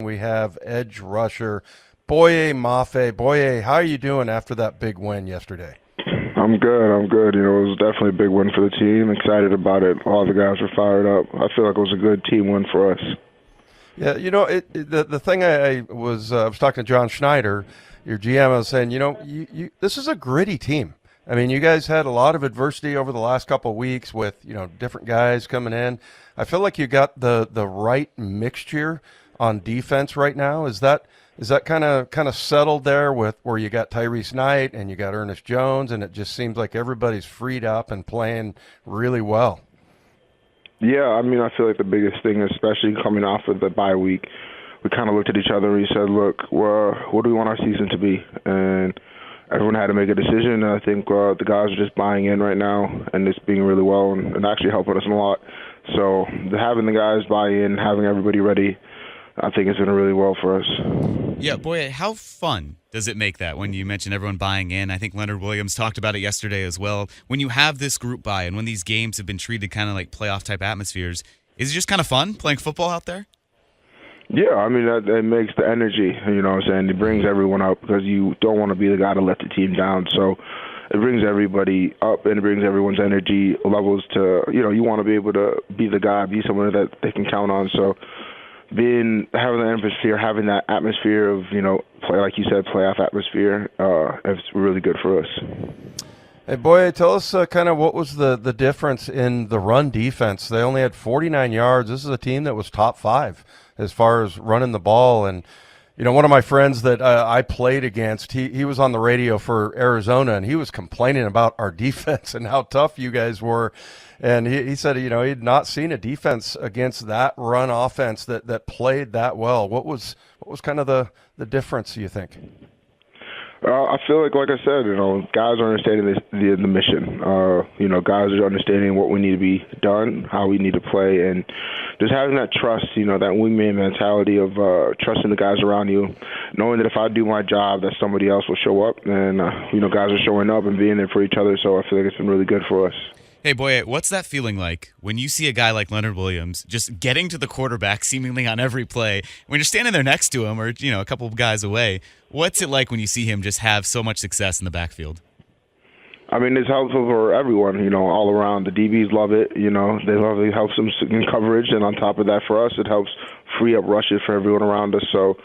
we have edge rusher Boye Mafe. Boye, how are you doing after that big win yesterday? I'm good. I'm good. It was definitely a big win for the team. Excited about it. All the guys were fired up. I feel like it was a good team win for us. Yeah, the thing I was talking to John Schneider, your GM. I was saying, this is a gritty team. I mean, you guys had a lot of adversity over the last couple of weeks with different guys coming in. I feel like you got the right mixture on defense right now. Is that kind of settled there with where you got Tyrese Knight and you got Ernest Jones, and it just seems like everybody's freed up and playing really well? Yeah, I mean, I feel like the biggest thing, especially coming off of the bye week, we kind of looked at each other and we said, look, what do we want our season to be? And everyone had to make a decision. And I think the guys are just buying in right now, and it's being really well and actually helping us a lot. So having the guys buy in, having everybody ready, I think it's been really well for us. Yeah, boy, how fun does it make that when you mention everyone buying in? I think Leonard Williams talked about it yesterday as well. When you have this group buy and when these games have been treated kind of like playoff-type atmospheres, is it just kind of fun playing football out there? Yeah, I mean, it makes the energy, you know what I'm saying? It brings everyone up because you don't want to be the guy to let the team down. So it brings everybody up and it brings everyone's energy levels to, you want to be able to be the guy, be someone that they can count on. So having that atmosphere of, play, like you said, playoff atmosphere, it's really good for us. Hey, Boye, tell us kind of what was the difference in the run defense. They only had 49 yards. This is a team that was top 5 as far as running the ball. And, one of my friends that I played against, he was on the radio for Arizona, and he was complaining about our defense and how tough you guys were. And he said, he had not seen a defense against that run offense that played that well. What was kind of the difference, do you think? I feel like I said, guys are understanding the mission. Guys are understanding what we need to be done, how we need to play, and just having that trust, that wingman mentality of trusting the guys around you, knowing that if I do my job, that somebody else will show up, and guys are showing up and being there for each other. So I feel like it's been really good for us. Hey, Boye, what's that feeling like when you see a guy like Leonard Williams just getting to the quarterback seemingly on every play? When you're standing there next to him or, a couple of guys away, what's it like when you see him just have so much success in the backfield? I mean, it's helpful for everyone, all around. The DBs love it, they love it. It helps them in coverage, and on top of that, for us, it helps free up rushes for everyone around us. So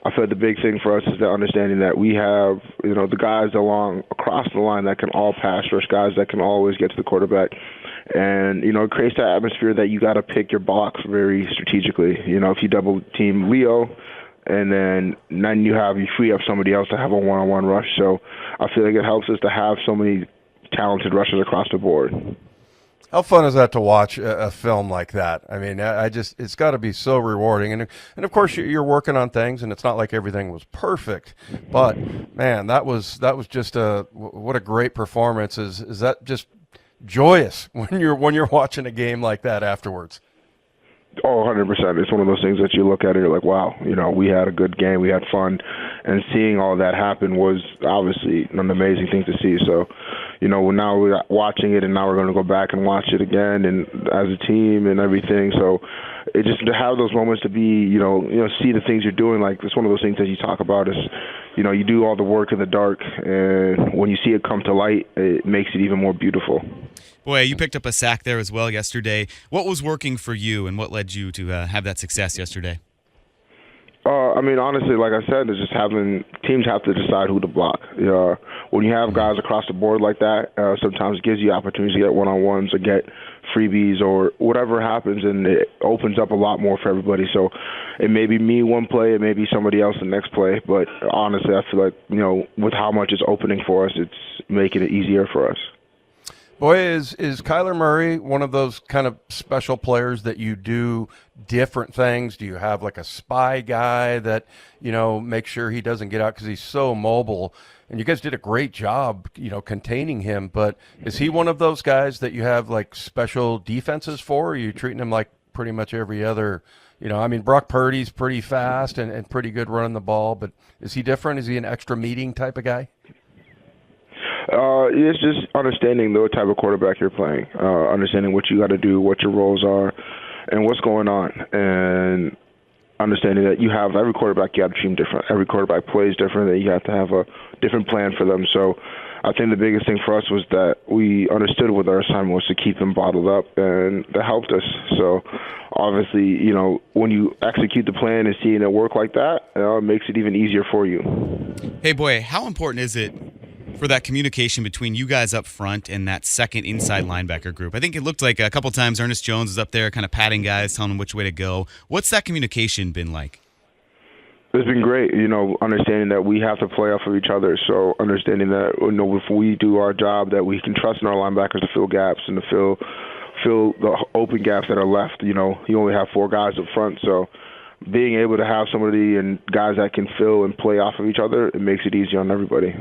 I feel the big thing for us is the understanding that we have, the guys across the line that can all pass rush, guys that can always get to the quarterback. And, it creates that atmosphere that you got to pick your blocks very strategically. If you double team Leo, and then you free up somebody else to have a one-on-one rush. So I feel like it helps us to have so many talented rushers across the board. How fun is that to watch a film like that? I mean, it's got to be so rewarding. And of course, you're working on things, and it's not like everything was perfect. But, man, that was just what a great performance. Is that just joyous when you're watching a game like that afterwards? Oh, 100%. It's one of those things that you look at and you're like, wow, we had a good game, we had fun, and seeing all that happen was obviously an amazing thing to see. So, now we're watching it, and now we're going to go back and watch it again, and as a team and everything. So, it just to have those moments to be, see the things you're doing. Like it's one of those things that you talk about is, you do all the work in the dark, and when you see it come to light, it makes it even more beautiful. Boy, you picked up a sack there as well yesterday. What was working for you, and what led you to have that success yesterday? I mean, honestly, like I said, it's just teams have to decide who to block. When you have guys across the board like that, sometimes it gives you opportunities to get one-on-ones or get freebies or whatever happens, and it opens up a lot more for everybody. So it may be me one play, it may be somebody else the next play, but honestly, I feel like, with how much it's opening for us, it's making it easier for us. Boy, is Kyler Murray one of those kind of special players that you do different things? Do you have like a spy guy that, makes sure he doesn't get out because he's so mobile? And you guys did a great job, containing him. But is he one of those guys that you have like special defenses for? Or are you treating him like pretty much every other, Brock Purdy's pretty fast and pretty good running the ball. But is he different? Is he an extra meeting type of guy? It's just understanding the type of quarterback you're playing, understanding what you got to do, what your roles are, and what's going on. And understanding that you have every quarterback, you have to treat them different. Every quarterback plays different, and you have to have a different plan for them. So I think the biggest thing for us was that we understood what our assignment was to keep them bottled up, and that helped us. So obviously, you know, when you execute the plan and seeing it work like that, it makes it even easier for you. Hey, Boye, how important is it for that communication between you guys up front and that second inside linebacker group? I think it looked like a couple times Ernest Jones was up there kind of patting guys, telling them which way to go. What's that communication been like? It's been great, you know, understanding that we have to play off of each other. So understanding that, you know, if we do our job, that we can trust in our linebackers to fill gaps and to fill the open gaps that are left. You know, you only have 4 guys up front, so being able to have somebody and guys that can fill and play off of each other, it makes it easier on everybody.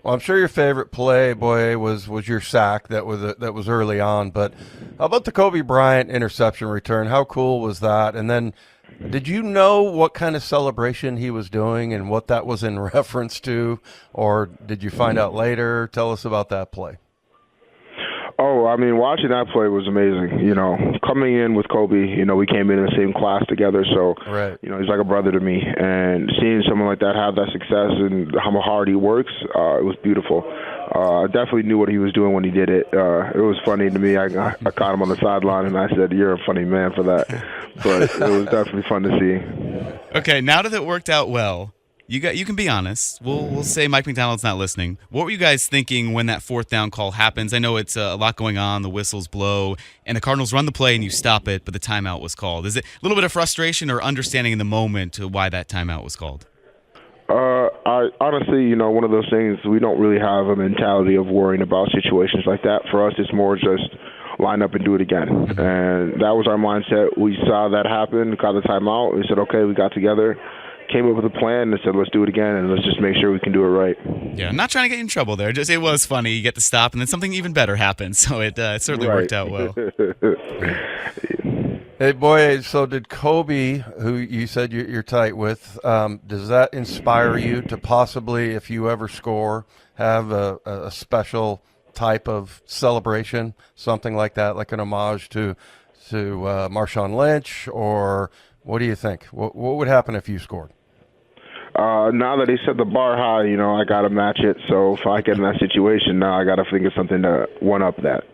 Well, I'm sure your favorite play, Boye, was your sack that was early on. But how about the Kobe Bryant interception return? How cool was that? And then, did you know what kind of celebration he was doing and what that was in reference to, or did you find out later? Tell us about that play. Oh, I mean, watching that play was amazing. You know, coming in with Kobe, you know, we came in the same class together, so, right. You know, he's like a brother to me. And seeing someone like that have that success and how hard he works, it was beautiful. I definitely knew what he was doing when he did it. It was funny to me. I caught him on the sideline, and I said, "You're a funny man for that." But it was definitely fun to see. Okay, now that it worked out well, you can be honest. We'll say Mike McDonald's not listening. What were you guys thinking when that 4th down call happens? I know it's a lot going on. The whistles blow, and the Cardinals run the play, and you stop it, but the timeout was called. Is it a little bit of frustration or understanding in the moment why that timeout was called? I honestly, you know, one of those things, we don't really have a mentality of worrying about situations like that. For us, it's more just line up and do it again. And that was our mindset. We saw that happen, got the timeout. We said, okay, we got together, came up with a plan, and said, let's do it again, and let's just make sure we can do it right. Yeah, not trying to get you in trouble there. Just it was funny. You get to stop, and then something even better happens. So it certainly worked out well. Hey, Boye, so did Kobe, who you said you're tight with, does that inspire you to possibly, if you ever score, have a special type of celebration, something like that, like an homage to Marshawn Lynch, or what do you think? What would happen if you scored? Now that he set the bar high, you know, I got to match it. So if I get in that situation, now I got to think of something to one-up that.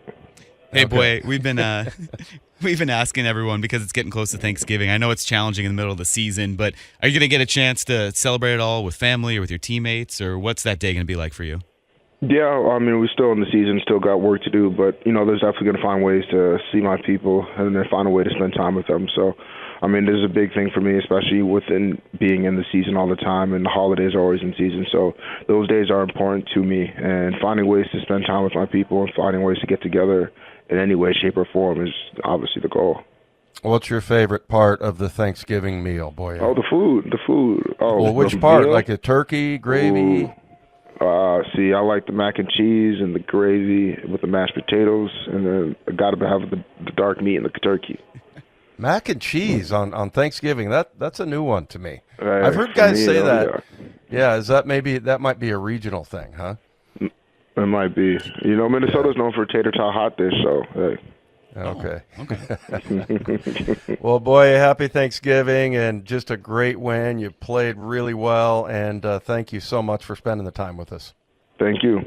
Hey, Boye, we've been asking everyone because it's getting close to Thanksgiving. I know it's challenging in the middle of the season, but are you going to get a chance to celebrate it all with family or with your teammates, or what's that day going to be like for you? Yeah, I mean, we're still in the season, still got work to do, but, you know, there's definitely going to find ways to see my people and then find a way to spend time with them. So, I mean, this is a big thing for me, especially within being in the season all the time, and the holidays are always in season. So those days are important to me, and finding ways to spend time with my people and finding ways to get together in any way, shape, or form is obviously the goal. What's your favorite part of the Thanksgiving meal, Boye? Oh, the food. Oh, well, which part? Meal? Like the turkey, gravy? Ooh. See, I like the mac and cheese and the gravy with the mashed potatoes, and then I got to have the dark meat and the turkey. Mac and cheese on Thanksgiving, that's a new one to me. I've heard guys say that. Yeah, is that might be a regional thing, huh? It might be. You know, Minnesota's known for tater tot hot dish, so hey. Okay. Well, Boye, happy Thanksgiving, and just a great win. You played really well, and thank you so much for spending the time with us. Thank you.